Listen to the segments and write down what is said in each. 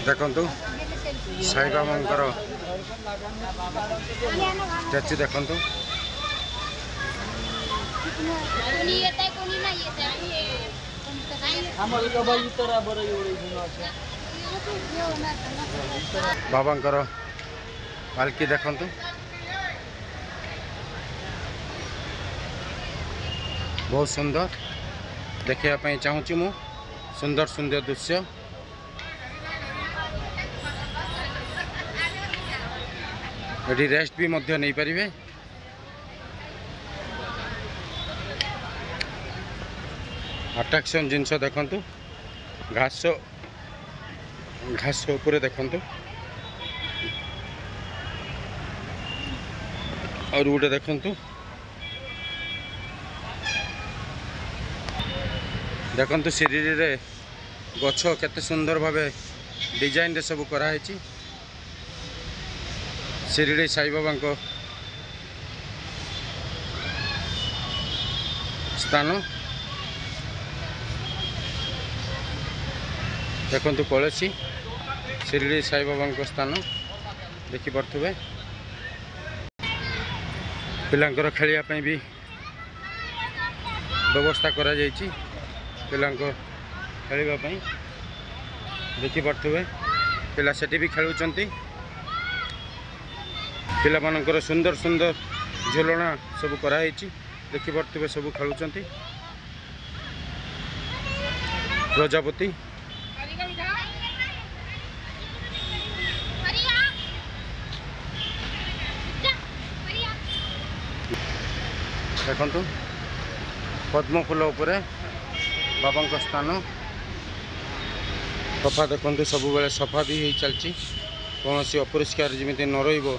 देखंतु साई बाबांकर स्टैचू देखंतु बाबांकर पालकी देखंतु बहुत सुंदर देखा चाहूँगी मु सुंदर सुंदर दृश्य ये रेस्ट भी मध्य नहीं पारिबे अट्रैक्शन जिनस देखंतु घास घास ऊपर देखंतु और गोटे देखंतु देखंतु सीढ़ी रे गछ केते सुंदर भावे डिजाइन रे सब कराई शिरडी साई बाबा को स्थान देखंतु कलसी शिरडी साई बाबा को स्थान देखि पड़थुबे पिलांकर खेलिया पई भी व्यवस्था करा जायछि पिलांको खेलिबा पई देखि पड़थुबे पिला सेठी भी खेलुचंती पिला मानकर सुंदर सुंदर झुलना सब कराई देखि पड़थुबे सब खेलुचंती प्रजापति देखंतु पद्म फूल उपरे बाबा स्थान सफा देखते सब बेले सफा भी हो चलती कौन सी अपरिष्कार जमी न रही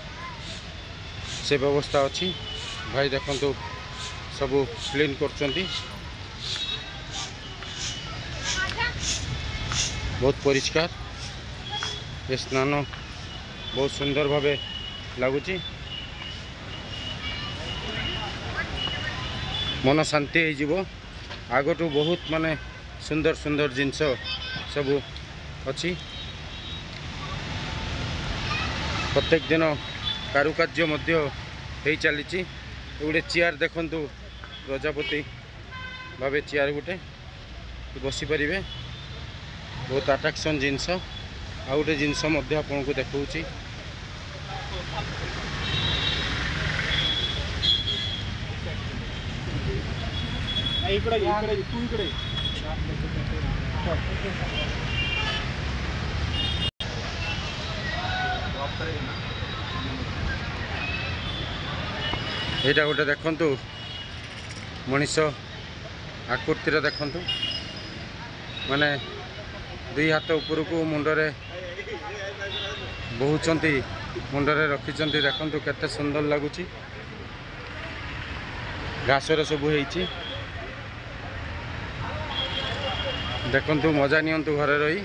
से व्यवस्था अच्छी भाई देखंतु सब क्लीन कर बहुत परिष्कार ये स्नान बहुत सुंदर भावे लगुच मन शांति हो आगठू बहुत माने सुंदर सुंदर जिनस सब अच्छी प्रत्येक दिन कारुकार्य मध्य हो चली गोटे चेयर देखंतु प्रजापति भावे चेयर गोटे बसी पारे बहुत अट्रैक्शन जिनस आ गोटे जिनस आपन को देखा यहाँ गोटे देखंतु मनीष आकृतिर देखंतु माने दुई हाथ ऊपर को मुंडरे बहुचंती मुंडरे रखिचंती देखंतु केते सुंदर लगुची घासरे सब होईची देखंतु मजा नियंतु घरे रही।